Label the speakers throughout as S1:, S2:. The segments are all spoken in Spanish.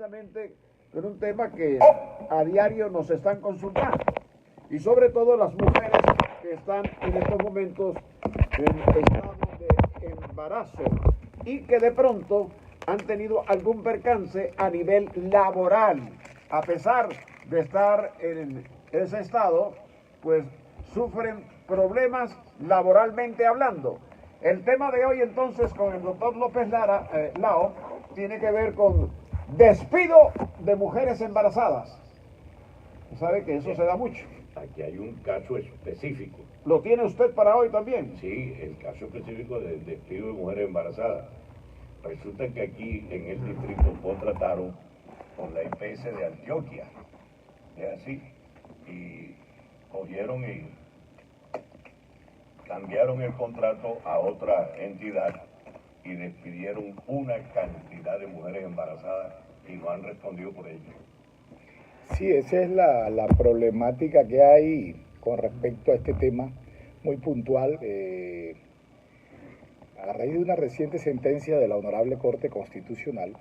S1: precisamente con un tema que a diario nos están consultando, y sobre todo las mujeres que están en estos momentos en estado de embarazo y que de pronto han tenido algún percance a nivel laboral. A pesar de estar en ese estado, pues sufren problemas laboralmente hablando. El tema de hoy entonces con el doctor López Lao tiene que ver con despido de mujeres embarazadas. ¿Sabe que eso se da mucho?
S2: Aquí hay un caso específico.
S1: ¿Lo tiene usted para hoy también?
S2: Sí, el caso específico del despido de mujeres embarazadas. Resulta que aquí en el distrito contrataron con la IPS de Antioquia. Es así. Y cogieron y cambiaron el contrato a otra entidad y despidieron una cantidad de mujeres embarazadas y no han respondido por ello.
S3: Sí, esa es la problemática que hay con respecto a este tema muy puntual. A raíz de una reciente sentencia de la Honorable Corte Constitucional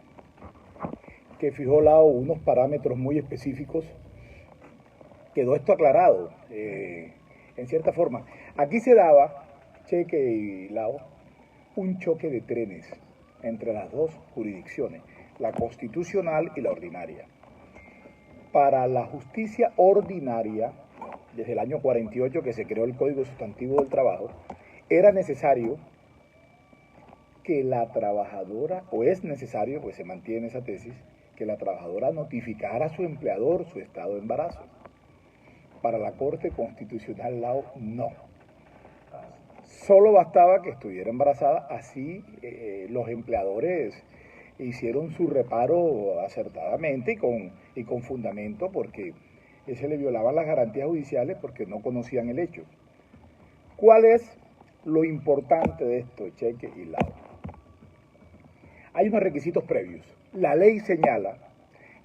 S3: que fijó unos parámetros muy específicos, quedó esto aclarado en cierta forma. Aquí se daba, Cheque y Lao, un choque de trenes entre las dos jurisdicciones, la constitucional y la ordinaria. Para la justicia ordinaria, desde el año 48 que se creó el Código Sustantivo del Trabajo, era necesario que la trabajadora, o es necesario, pues se mantiene esa tesis, que la trabajadora notificara a su empleador su estado de embarazo. Para la Corte Constitucional Lao, no. Solo bastaba que estuviera embarazada, así los empleadores hicieron su reparo acertadamente y con fundamento, porque se le violaban las garantías judiciales porque no conocían el hecho. ¿Cuál es lo importante de esto, Cheque y Lao? Hay unos requisitos previos. La ley señala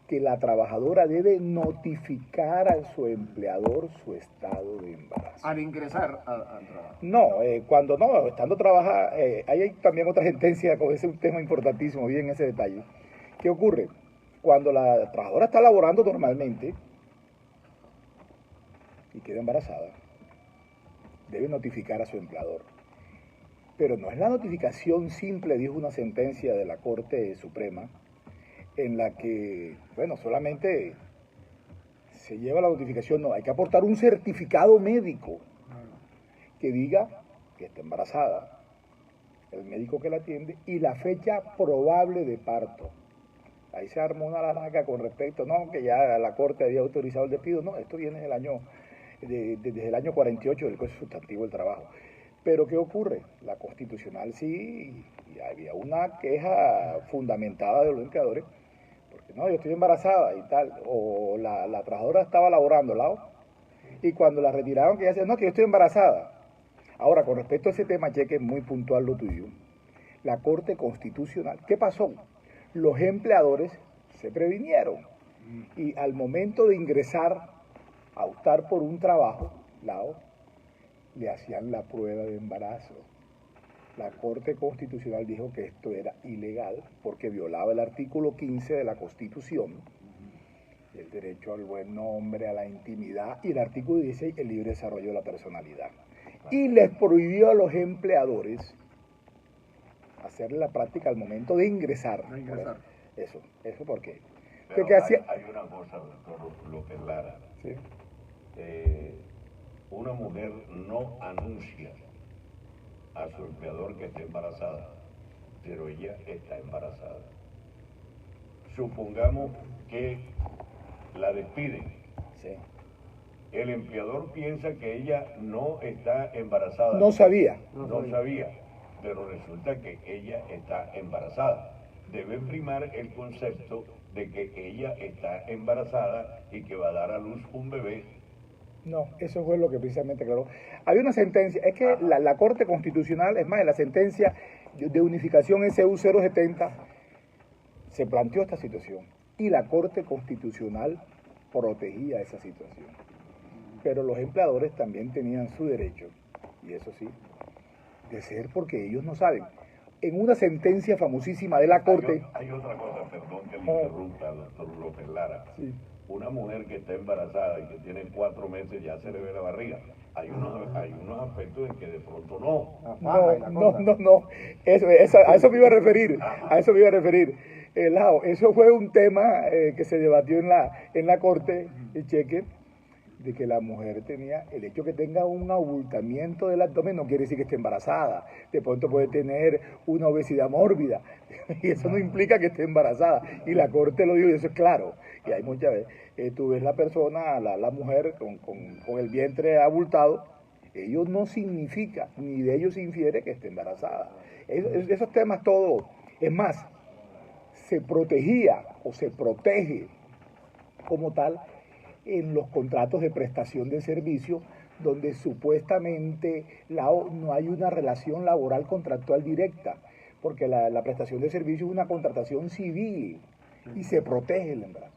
S3: que la trabajadora debe notificar a su empleador su estado de embarazo.
S1: Al ingresar al trabajo.
S3: No, cuando no, estando trabaja, hay también otra sentencia con ese tema importantísimo, bien ese detalle. ¿Qué ocurre? Cuando la trabajadora está laborando normalmente y queda embarazada, debe notificar a su empleador. Pero no es la notificación simple, dijo una sentencia de la Corte Suprema, en la que, bueno, solamente se lleva la notificación, no, hay que aportar un certificado médico que diga que está embarazada, el médico que la atiende, y la fecha probable de parto. Ahí se armó una laraca con respecto, no, que ya la Corte había autorizado el despido, no, esto viene desde el año 48 del Código Sustantivo del Trabajo. Pero ¿qué ocurre? La Constitucional sí, y había una queja fundamentada de los empleadores, porque no, yo estoy embarazada y tal, o la trabajadora estaba laborando al lado, y cuando la retiraron, que ella decía, no, que yo estoy embarazada. Ahora, con respecto a ese tema, Cheque, muy puntual lo tuyo, la Corte Constitucional, ¿qué pasó? Los empleadores se previnieron, y al momento de ingresar a optar por un trabajo, le hacían la prueba de embarazo. La Corte Constitucional dijo que esto era ilegal porque violaba el artículo 15 de la Constitución, el derecho al buen nombre, a la intimidad, y el artículo 16, el libre desarrollo de la personalidad. Y les prohibió a los empleadores hacerle la práctica al momento de ingresar. Eso ¿por qué?
S2: Pero hay una cosa, doctor López Lara.
S3: ¿Sí?
S2: Una mujer no anuncia a su empleador que está embarazada, pero ella está embarazada. Supongamos que la despiden.
S3: Sí.
S2: El empleador piensa que ella no está embarazada.
S3: No sabía.
S2: No sabía, pero resulta que ella está embarazada. Debe primar el concepto de que ella está embarazada y que va a dar a luz un bebé.
S3: No, eso fue lo que precisamente aclaró. Había una sentencia, es que la Corte Constitucional, es más, en la sentencia de unificación SU 070, se planteó esta situación y la Corte Constitucional protegía esa situación. Pero los empleadores también tenían su derecho, y eso sí, de ser porque ellos no saben. en una sentencia famosísima de la Corte.
S2: Hay otra cosa, perdón que le interrumpa, doctor López Lara.
S3: Sí.
S2: Una mujer que está embarazada y que tiene 4 meses ya se le ve la barriga. Hay unos aspectos en que de pronto no.
S3: No. A eso me iba a referir. A eso me iba a referir. Lao, eso fue un tema que se debatió en la Corte, el cheque, de que la mujer tenía, el hecho que tenga un abultamiento del abdomen no quiere decir que esté embarazada. De pronto puede tener una obesidad mórbida y eso no implica que esté embarazada. Y la Corte lo dijo y eso es claro. Y hay muchas veces, tú ves la persona, la mujer con el vientre abultado, ello no significa, ni de ello se infiere que esté embarazada. Esos temas todos, es más, se protegía o se protege como tal en los contratos de prestación de servicio, donde supuestamente no hay una relación laboral contractual directa, porque la prestación de servicio es una contratación civil y se protege el embarazo.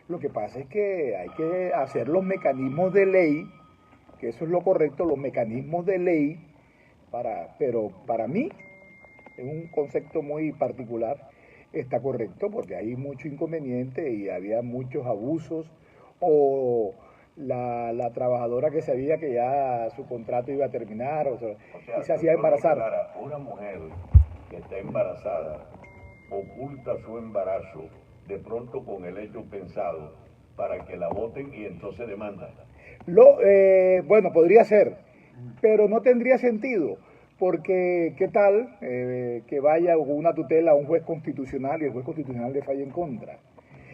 S3: Lo que pasa es que hay que hacer los mecanismos de ley, que eso es lo correcto, los mecanismos de ley, pero para mí, en un concepto muy particular, está correcto, porque hay mucho inconveniente y había muchos abusos, o la trabajadora que sabía que ya su contrato iba a terminar, y se hacía embarazar.
S2: Clara, una mujer que está embarazada oculta su embarazo de pronto con el hecho pensado para que la voten y entonces demanda.
S3: Bueno, podría ser, pero no tendría sentido. Porque, ¿qué tal que vaya una tutela a un juez constitucional y el juez constitucional le falle en contra?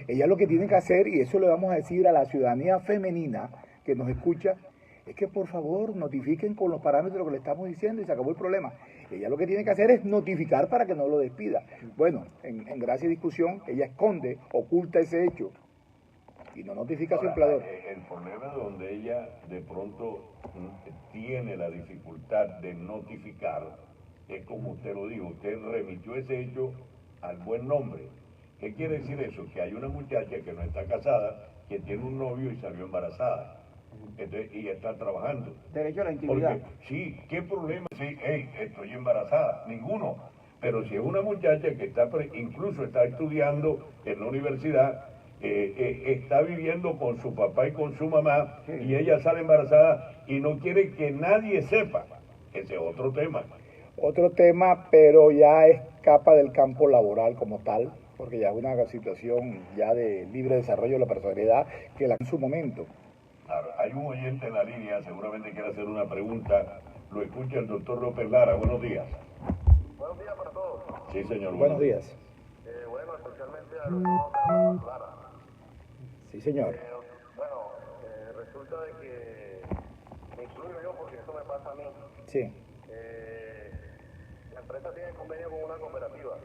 S3: Ella lo que tiene que hacer, y eso le vamos a decir a la ciudadanía femenina que nos escucha, es que por favor notifiquen con los parámetros de lo que le estamos diciendo y se acabó el problema. Ella lo que tiene que hacer es notificar para que no lo despida. Bueno, en gracia y discusión, ella esconde, oculta ese hecho y no notifica a su empleador.
S2: El problema donde ella de pronto tiene la dificultad de notificar es como usted lo dijo, usted remitió ese hecho al buen nombre. ¿Qué quiere decir eso? Que hay una muchacha que no está casada, que tiene un novio y salió embarazada. Entonces, y está trabajando.
S1: Derecho a la intimidad.
S2: Porque, sí, ¿qué problema? Sí, hey, estoy embarazada. Ninguno. Pero si es una muchacha que incluso está estudiando en la universidad, está viviendo con su papá y con su mamá, sí, y ella sale embarazada y no quiere que nadie sepa. Ese es otro tema.
S3: Otro tema, pero ya escapa del campo laboral como tal, porque ya es una situación ya de libre desarrollo de la personalidad que en su momento.
S2: Claro, hay un oyente en la línea, seguramente quiere hacer una pregunta. Lo escucha el doctor López Lara. Buenos días.
S4: Buenos días para todos.
S2: Sí, señor.
S3: Buenos días.
S4: Bueno, especialmente al doctor Lara.
S3: Sí, señor.
S4: Resulta de que me incluyo yo porque eso me pasa a mí.
S3: Sí.
S4: La empresa tiene convenio con una cooperativa.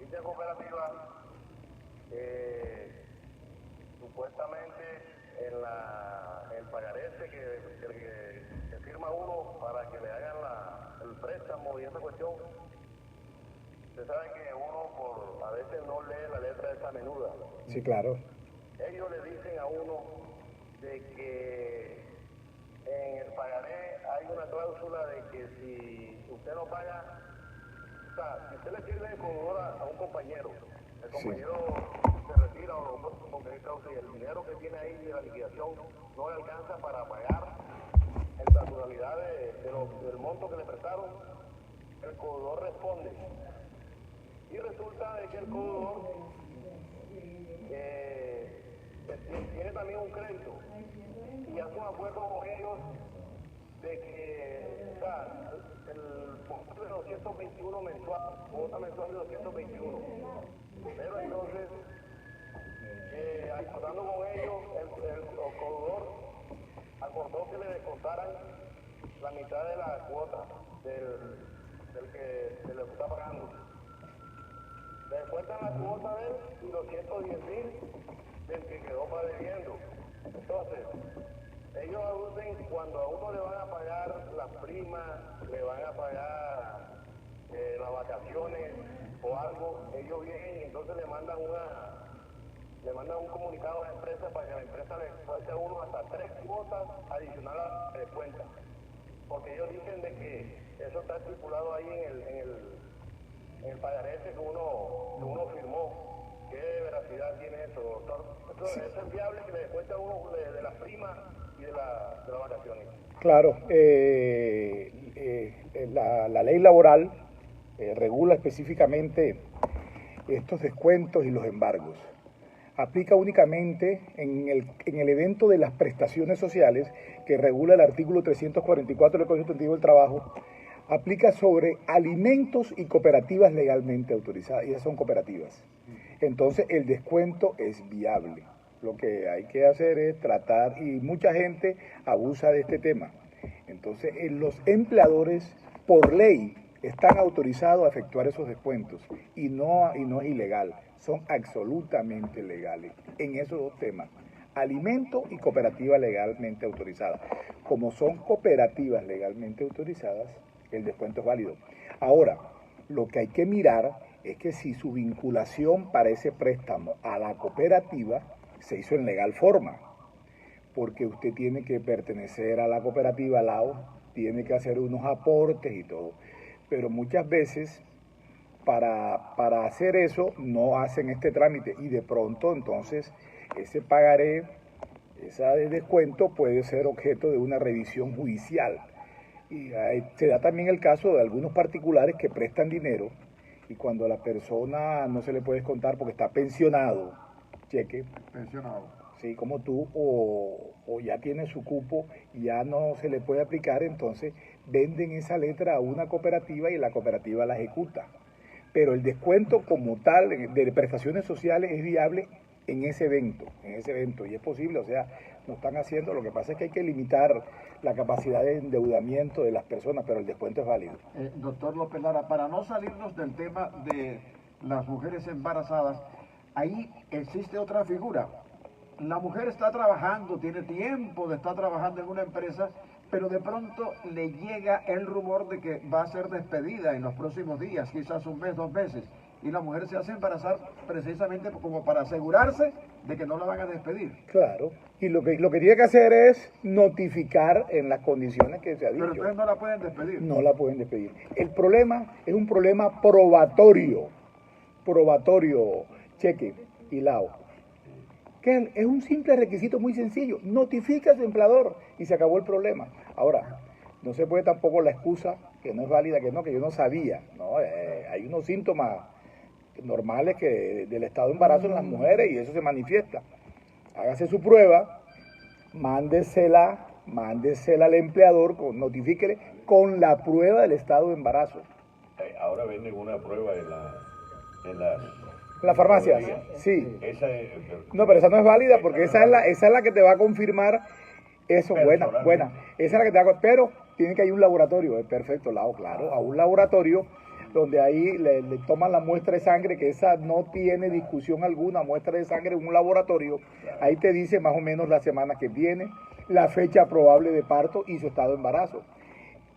S4: Dicha cooperativa, supuestamente en el pagaré que firma uno para que le hagan el préstamo y esa cuestión, usted sabe que uno a veces no lee la letra esa menuda.
S3: Sí, claro.
S4: Ellos le dicen a uno de que en el pagaré hay una cláusula de que si usted no paga, o sea, si usted le sirve de comedor a un compañero, el compañero se retira o lo puede conseguir causa y el dinero que tiene ahí de la liquidación no le alcanza para pagar en la totalidad del monto que le prestaron, el cobrador responde. Y resulta de que el cobrador tiene también un crédito y hace un acuerdo con ellos de que, o sea, el monto de 221 mensual, cuota mensual de 221. Pero entonces, acordando con ellos, el cobrador acordó que le descontaran la mitad de la cuota del que se le está pagando. Le descuentan la cuota de él y los 110,000 del que quedó para debiendo. Entonces, ellos aducen cuando a uno le van a pagar las primas, le van a pagar las vacaciones o algo, ellos vienen y entonces le mandan un comunicado a la empresa para que la empresa le descuente a uno hasta 3 cuotas adicionales a la descuenta. Porque ellos dicen de que eso está estipulado ahí en el en el pagaré que uno firmó. ¿Qué veracidad tiene eso, doctor? ¿Eso es viable que le descuente a uno de las primas y de las vacaciones?
S3: Claro, la ley laboral regula específicamente estos descuentos y los embargos. Aplica únicamente en el evento de las prestaciones sociales que regula el artículo 344 del Código Administrativo del Trabajo. Aplica sobre alimentos y cooperativas legalmente autorizadas, y esas son cooperativas. Entonces el descuento es viable. Lo que hay que hacer es tratar, y mucha gente abusa de este tema. Entonces los empleadores por ley están autorizados a efectuar esos descuentos y no es ilegal, son absolutamente legales en esos dos temas, alimento y cooperativa legalmente autorizadas. Como son cooperativas legalmente autorizadas, el descuento es válido. Ahora, lo que hay que mirar es que si su vinculación para ese préstamo a la cooperativa se hizo en legal forma, porque usted tiene que pertenecer a la cooperativa LAO, tiene que hacer unos aportes y todo. Pero muchas veces para hacer eso no hacen este trámite y de pronto entonces ese pagaré, ese descuento puede ser objeto de una revisión judicial. Y se da también el caso de algunos particulares que prestan dinero y cuando a la persona no se le puede descontar porque está pensionado, cheque,
S1: Pensionado.
S3: sí, como tú, o ya tiene su cupo y ya no se le puede aplicar, entonces venden esa letra a una cooperativa y la cooperativa la ejecuta. Pero el descuento como tal de prestaciones sociales es viable en ese evento, y es posible, o sea, no están haciendo, lo que pasa es que hay que limitar la capacidad de endeudamiento de las personas, pero el descuento es válido.
S1: Doctor López Lara, para no salirnos del tema de las mujeres embarazadas, ahí existe otra figura. La mujer está trabajando, tiene tiempo de estar trabajando en una empresa, pero de pronto le llega el rumor de que va a ser despedida en los próximos días, quizás un mes, 2 meses, y la mujer se hace embarazar precisamente como para asegurarse de que no la van a despedir.
S3: Claro, y lo que tiene que hacer es notificar en las condiciones que se ha dicho.
S1: Pero ustedes no la pueden despedir.
S3: No la pueden despedir. El problema es un problema probatorio, cheque y lao. Que es un simple requisito muy sencillo, notifica a su empleador y se acabó el problema. Ahora, no se puede tampoco la excusa, que no es válida, que yo no sabía, ¿no? Hay unos síntomas normales del estado de embarazo en las mujeres y eso se manifiesta. Hágase su prueba, mándesela al empleador, notifíquele con la prueba del estado de embarazo.
S2: Ahora venden una prueba en las
S3: farmacias, sí. No, pero esa no es válida porque esa es la que te va a confirmar eso, buena. Esa es la que te va a, pero tiene que ir a un laboratorio, es perfecto, claro, a un laboratorio donde ahí le toman la muestra de sangre, que esa no tiene discusión alguna, muestra de sangre en un laboratorio, ahí te dice más o menos la semana que viene, la fecha probable de parto y su estado de embarazo.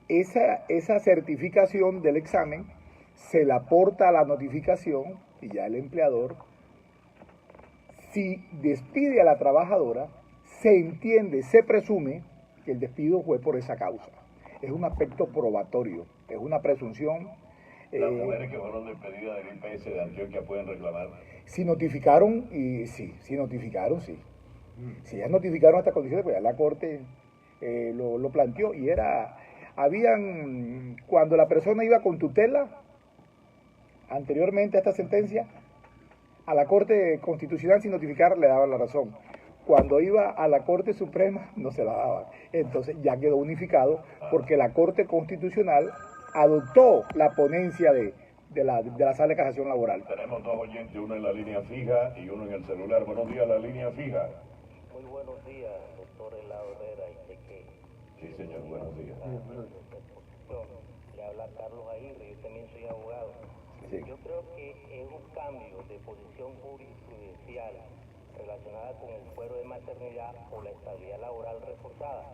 S3: Esa certificación del examen se la aporta a la notificación y ya el empleador, si despide a la trabajadora, se entiende, se presume que el despido fue por esa causa. Es un aspecto probatorio, es una presunción.
S2: Las mujeres que fueron despedidas del IPS de Antioquia pueden reclamar.
S3: Si notificaron, sí. Si ya notificaron estas condiciones, pues ya la Corte lo planteó y cuando la persona iba con tutela, anteriormente a esta sentencia, a la Corte Constitucional sin notificar le daban la razón. Cuando iba a la Corte Suprema no se la daban. Entonces ya quedó unificado porque la Corte Constitucional adoptó la ponencia de la Sala de Casación Laboral.
S2: Tenemos 2 oyentes, uno en la línea fija y uno en el celular. Buenos días, la línea fija.
S5: Muy buenos días, doctor Helado Herrera y Cheque.
S2: Sí, señor, buenos días.
S5: Le habla Carlos Aguirre, yo también soy abogado.
S3: Sí.
S5: Yo creo que es un cambio de posición jurisprudencial relacionada con el fuero de maternidad o la estabilidad laboral reforzada,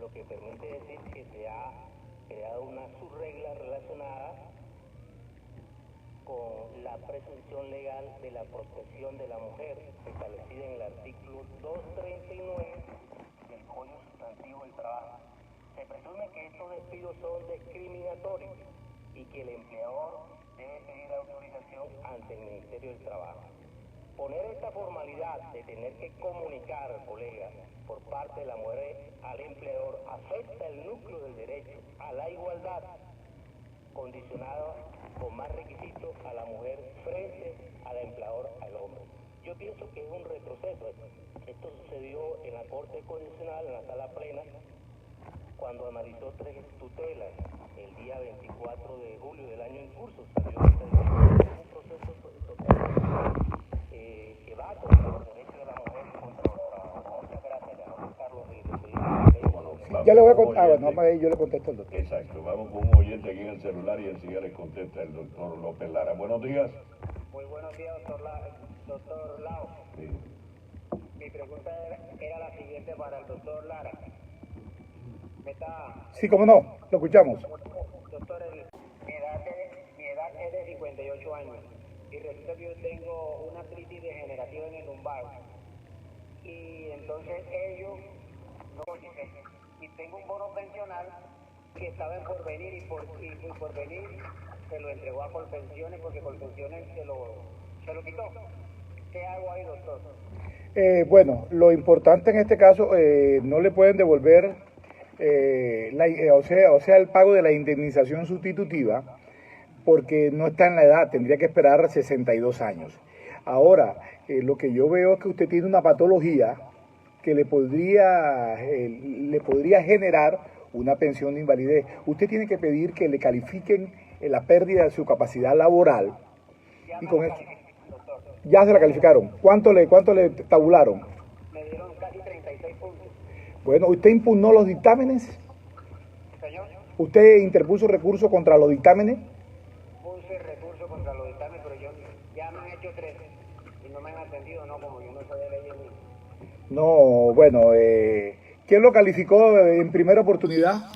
S5: lo que permite decir que se ha creado una subregla relacionada con la presunción legal de la protección de la mujer, establecida en el artículo 239 del Código Sustantivo del Trabajo. Se presume que estos despidos son discriminatorios y que el empleador debe pedir autorización ante el Ministerio del Trabajo. Poner esta formalidad de tener que comunicar, colegas, por parte de la mujer al empleador afecta el núcleo del derecho a la igualdad, condicionado con más requisitos a la mujer frente al empleador, al hombre. Yo pienso que es un retroceso. Esto sucedió en la Corte Constitucional, en la Sala Plena, cuando analizó 3 tutelas el día 24 de julio del año en curso. Salió un proceso total que va contra los derechos de la mujer y contra los trabajadores. Muchas gracias, Carlos.
S3: Ya le voy a contar, yo le contesto al doctor.
S2: Exacto, vamos con un oyente aquí en el celular y enseguida les contesta el doctor López Lara. Buenos días.
S5: Muy buenos días, doctor Lao.
S2: Sí.
S5: Mi pregunta era la siguiente para el doctor Lara.
S3: Sí, cómo no, lo escuchamos.
S5: Doctor, mi edad es de 58 años y resulta que yo tengo una artritis degenerativa en el lumbar. Y entonces ellos no y tengo un bono pensional que estaba en Porvenir y Porvenir se lo entregó a Colpensiones porque Colpensiones se lo quitó. ¿Qué hago ahí, doctor?
S3: Bueno, lo importante en este caso, no le pueden devolver o sea, el pago de la indemnización sustitutiva porque no está en la edad, tendría que esperar 62 años. Ahora, lo que yo veo es que usted tiene una patología que le podría generar una pensión de invalidez. Usted tiene que pedir que le califiquen la pérdida de su capacidad laboral y con eso ya se la calificaron. ¿Cuánto le tabularon?
S5: Me dieron casi 36 puntos.
S3: Bueno, ¿usted impugnó los dictámenes?
S5: Señor,
S3: ¿Usted interpuso recurso contra los dictámenes?
S5: puse recurso contra los dictámenes, pero ya me han hecho 3 y no me han atendido, no, como yo no sabía leer ni.
S3: No, bueno, ¿quién lo calificó en primera oportunidad?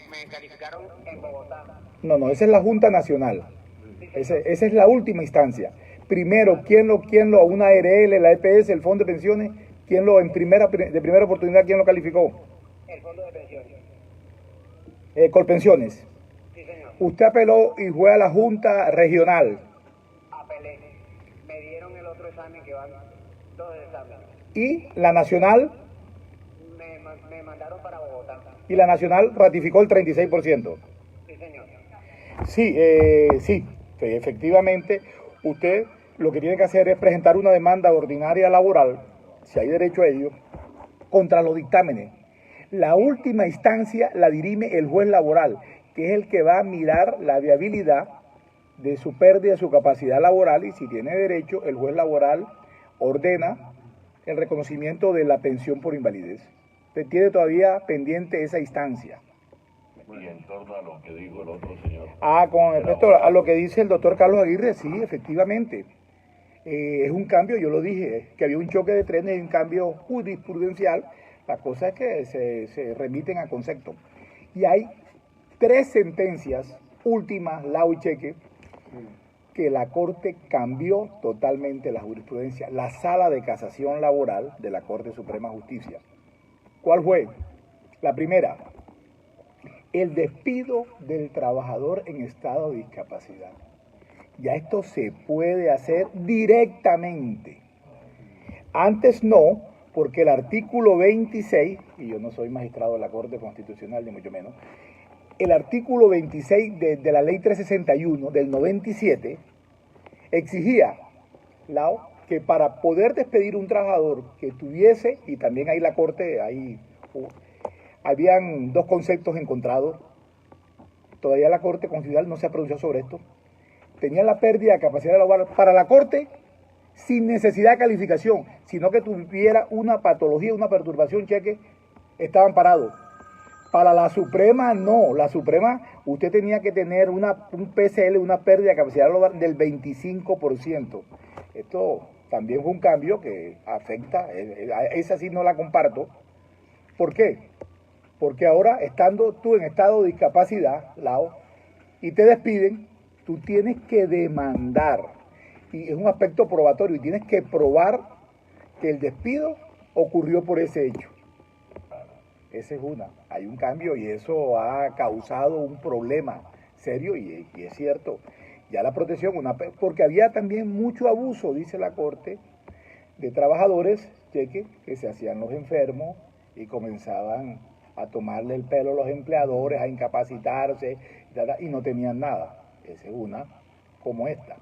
S5: Me calificaron en Bogotá.
S3: No, esa es la Junta Nacional. Esa es la última instancia. Primero, ¿quién lo una ARL, la EPS, el Fondo de Pensiones, de primera oportunidad, quién lo calificó?
S5: El Fondo de Pensiones.
S3: Colpensiones.
S5: Sí, señor.
S3: Usted apeló y fue a la Junta Regional.
S5: Apelé. Me dieron el otro examen que van 2 exámenes.
S3: Y la Nacional,
S5: Me mandaron para Bogotá.
S3: y la Nacional ratificó el 36%.
S5: Sí, señor.
S3: Sí, efectivamente, usted lo que tiene que hacer es presentar una demanda ordinaria laboral, si hay derecho a ello, contra los dictámenes. La última instancia la dirime el juez laboral, que es el que va a mirar la viabilidad de su pérdida de su capacidad laboral y si tiene derecho, el juez laboral ordena el reconocimiento de la pensión por invalidez. Usted tiene todavía pendiente esa instancia.
S2: Y en torno a lo que dijo el otro señor.
S3: Con respecto a lo que dice el doctor Carlos Aguirre, sí, efectivamente. Es un cambio, yo lo dije, que había un choque de trenes y un cambio jurisprudencial. La cosa es que se remiten a concepto. Y hay 3 sentencias últimas, Lau y Cheque, que la Corte cambió totalmente la jurisprudencia. La Sala de Casación Laboral de la Corte Suprema de Justicia. ¿Cuál fue? La primera, el despido del trabajador en estado de discapacidad. Ya esto se puede hacer directamente. Antes no, porque el artículo 26, y yo no soy magistrado de la Corte Constitucional, ni mucho menos, el artículo 26 de la Ley 361 del 97 exigía, Lau, que para poder despedir un trabajador que tuviese, y también ahí la Corte, habían 2 conceptos encontrados, todavía la Corte Constitucional no se ha pronunciado sobre esto, tenía la pérdida de capacidad laboral para la Corte sin necesidad de calificación, sino que tuviera una patología, una perturbación, Cheque, estaban parados. Para la Suprema no, la Suprema usted tenía que tener un PCL, una pérdida de capacidad laboral del 25%. Esto también fue un cambio que afecta, esa sí no la comparto. ¿Por qué? Porque ahora, estando tú en estado de discapacidad, Lau, y te despiden, tú tienes que demandar. Y es un aspecto probatorio y tienes que probar que el despido ocurrió por ese hecho. Esa es una. Hay un cambio y eso ha causado un problema serio y es cierto. Ya la protección, porque había también mucho abuso, dice la Corte, de trabajadores, cheque, que se hacían los enfermos y comenzaban a tomarle el pelo a los empleadores, a incapacitarse, y no tenían nada. Esa es una, como esta.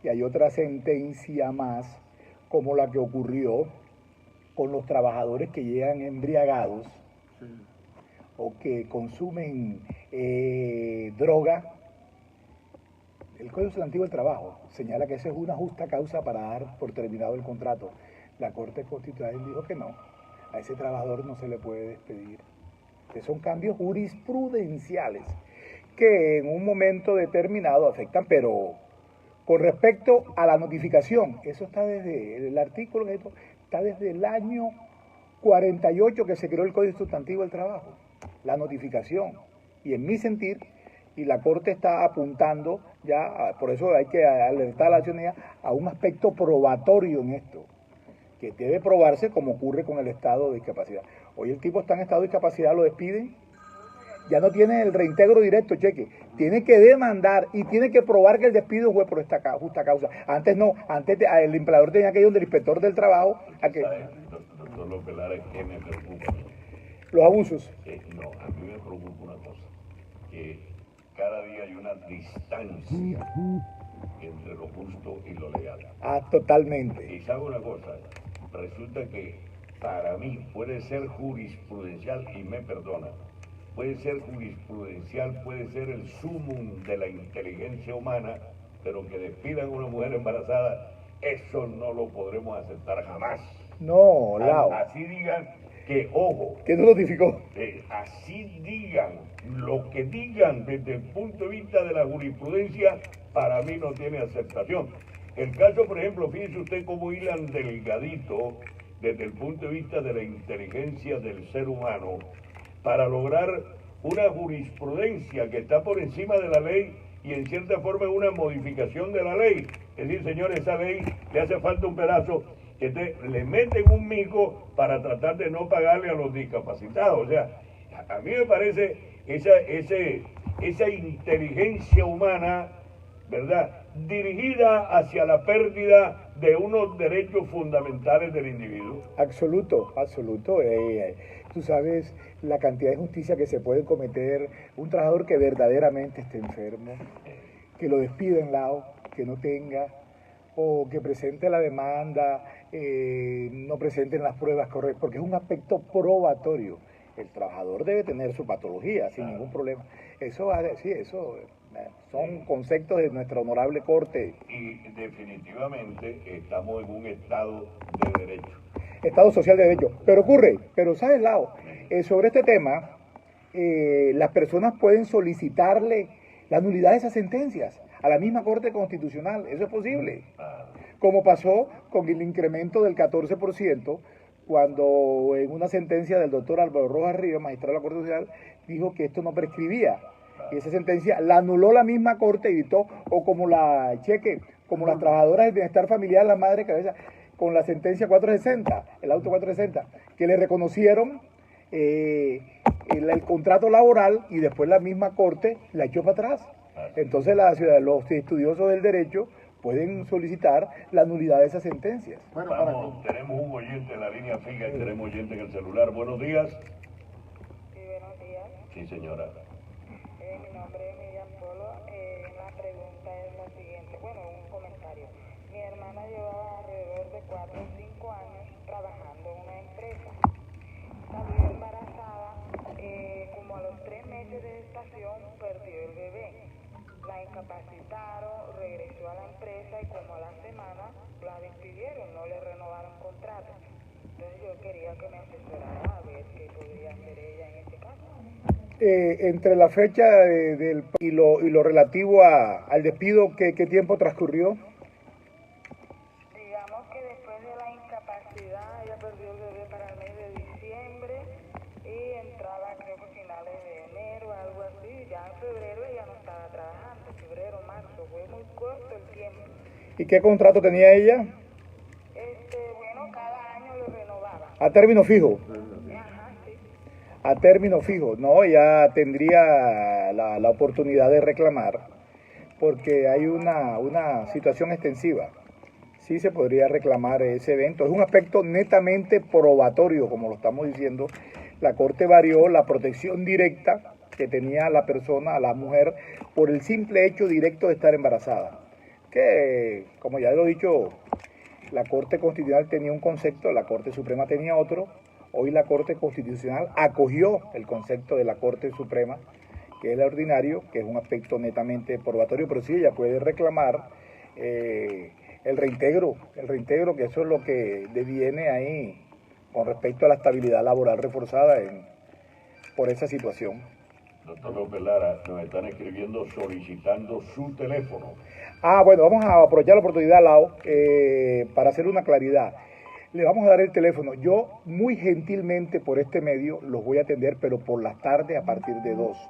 S3: Y hay otra sentencia más, como la que ocurrió con los trabajadores que llegan embriagados o que consumen droga. El Código Sustantivo del Trabajo señala que esa es una justa causa para dar por terminado el contrato. La Corte Constitucional dijo que no, a ese trabajador no se le puede despedir. Que son cambios jurisprudenciales que en un momento determinado afectan, pero con respecto a la notificación, eso está desde el artículo, está desde el año 48 que se creó el Código Sustantivo del Trabajo, la notificación. Y en mi sentir, y la Corte está apuntando ya, por eso hay que alertar a la ciudadanía a un aspecto probatorio en esto, que debe probarse como ocurre con el estado de discapacidad. Hoy el tipo está en estado de discapacidad, lo despiden, ya no tiene el reintegro directo, cheque, tiene que demandar y tiene que probar que el despido fue por esta justa causa. Antes no, el empleador tenía que ir donde el inspector del trabajo a que...
S2: Doctor López Lara, ¿qué me preocupa?
S3: Los abusos.
S2: No, a mí me preocupa una cosa, que cada día hay una distancia entre lo justo y lo legal.
S3: Totalmente.
S2: Y sabe una cosa, resulta que para mí puede ser jurisprudencial, y me perdona, puede ser jurisprudencial, puede ser el sumum de la inteligencia humana, pero que despidan a una mujer embarazada, eso no lo podremos aceptar jamás.
S3: No, Lao.
S2: Así digan que, ojo,
S3: que no notificó.
S2: Así digan, lo que digan desde el punto de vista de la jurisprudencia, para mí no tiene aceptación. El caso, por ejemplo, fíjese usted cómo hilan delgadito desde el punto de vista de la inteligencia del ser humano para lograr una jurisprudencia que está por encima de la ley y en cierta forma es una modificación de la ley. Es decir, señores, esa ley le hace falta un pedazo que le meten un mico para tratar de no pagarle a los discapacitados. O sea, a mí me parece esa inteligencia humana, ¿verdad?, dirigida hacia la pérdida de unos derechos fundamentales del individuo.
S3: Absoluto. Tú sabes la cantidad de injusticia que se puede cometer un trabajador que verdaderamente esté enfermo, que lo despiden, Lao, que no tenga, o que presente la demanda, no presenten las pruebas correctas, porque es un aspecto probatorio. El trabajador debe tener su patología sin ningún problema. Eso son conceptos de nuestra honorable Corte.
S2: Y definitivamente estamos en un estado de derecho.
S3: Estado social de derecho. Pero ¿sabes, Lao? Sobre este tema, las personas pueden solicitarle la nulidad de esas sentencias a la misma Corte Constitucional. Eso es posible. Como pasó con el incremento del 14%, cuando en una sentencia del doctor Álvaro Rojas Ríos, magistrado de la Corte Constitucional, dijo que esto no prescribía. Y esa sentencia la anuló la misma Corte y dictó, o como las trabajadoras del bienestar familiar, la madre cabeza, con la sentencia 460, el auto 460, que le reconocieron el contrato laboral y después la misma Corte la echó para atrás. Entonces los estudiosos del derecho pueden solicitar la nulidad de esas sentencias.
S2: Bueno, tenemos un oyente en la línea fija y tenemos oyente en el celular. Buenos días.
S6: Sí, buenos días.
S2: Sí, señora.
S6: Mi nombre es Miriam Polo. La pregunta es la siguiente. Bueno, un comentario. Mi hermana llevaba alrededor de 4 o 5 años trabajando en una empresa. Salió embarazada. Como a los 3 meses de gestación perdió el bebé. La incapacitaron, regresó a la empresa y como a la semana la despidieron, no le renovaron contrato. Entonces yo quería que me asesorara a ver qué podría hacer ella en este caso.
S3: Entre la fecha y lo relativo al despido, ¿qué tiempo transcurrió?
S6: Digamos que después de la incapacidad ella perdió el bebé para el mes de diciembre y entraba creo que finales de enero, algo así. Ya en febrero ella no estaba trabajando, febrero, marzo, fue muy corto el tiempo.
S3: ¿Y qué contrato tenía ella?
S6: Bueno, cada año lo renovaba.
S3: ¿A término fijo?
S6: Ajá, sí.
S3: A término fijo, no, ya tendría la oportunidad de reclamar, porque hay una situación extensiva. Sí se podría reclamar ese evento. Es un aspecto netamente probatorio, como lo estamos diciendo. La Corte varió la protección directa que tenía la persona, la mujer, por el simple hecho directo de estar embarazada. Que, como ya lo he dicho, la Corte Constitucional tenía un concepto, la Corte Suprema tenía otro. Hoy la Corte Constitucional acogió el concepto de la Corte Suprema, que es el ordinario, que es un aspecto netamente probatorio, pero sí ella puede reclamar el reintegro, que eso es lo que deviene ahí con respecto a la estabilidad laboral reforzada por esa situación.
S2: Doctor López Lara, nos están escribiendo solicitando su teléfono.
S3: Bueno, vamos a aprovechar la oportunidad, Lau, para hacer una claridad. Le vamos a dar el teléfono. Yo muy gentilmente por este medio los voy a atender, pero por las tardes a partir de 2.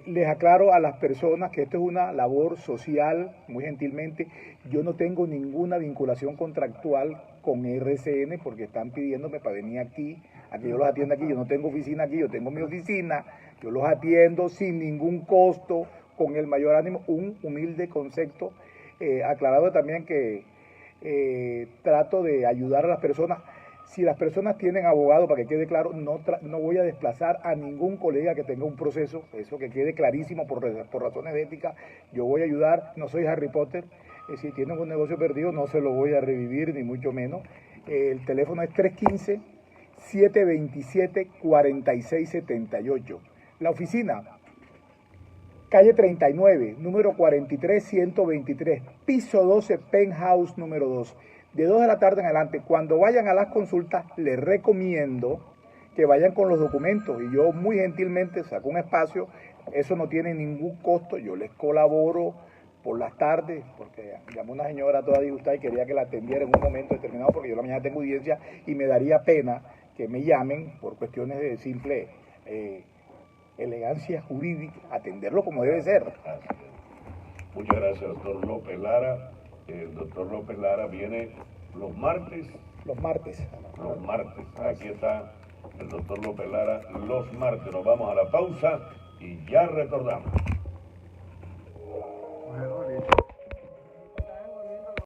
S3: Les aclaro a las personas que esto es una labor social, muy gentilmente. Yo no tengo ninguna vinculación contractual con RCN porque están pidiéndome para venir aquí, a que yo los atienda aquí. Yo no tengo oficina aquí, yo tengo mi oficina. Yo los atiendo sin ningún costo, con el mayor ánimo, un humilde concepto. Aclarado también que trato de ayudar a las personas. Si las personas tienen abogado, para que quede claro, no voy a desplazar a ningún colega que tenga un proceso, eso que quede clarísimo por razones de ética. Yo voy a ayudar, no soy Harry Potter, si tienen un negocio perdido no se lo voy a revivir, ni mucho menos. El teléfono es 315-727-4678. La oficina, calle 39, número 43123, piso 12, penthouse número 2. De 2 de la tarde en adelante. Cuando vayan a las consultas, les recomiendo que vayan con los documentos. Y yo muy gentilmente saco un espacio. Eso no tiene ningún costo. Yo les colaboro por las tardes, porque llamó una señora toda disgustada y quería que la atendiera en un momento determinado, porque yo la mañana tengo audiencia y me daría pena que me llamen por cuestiones de simple elegancia jurídica, atenderlo como debe ser.
S2: Muchas gracias, doctor López Lara. El doctor López Lara viene los martes.
S3: Los martes.
S2: Los martes. Aquí está el doctor López Lara los martes. Nos vamos a la pausa y ya retornamos.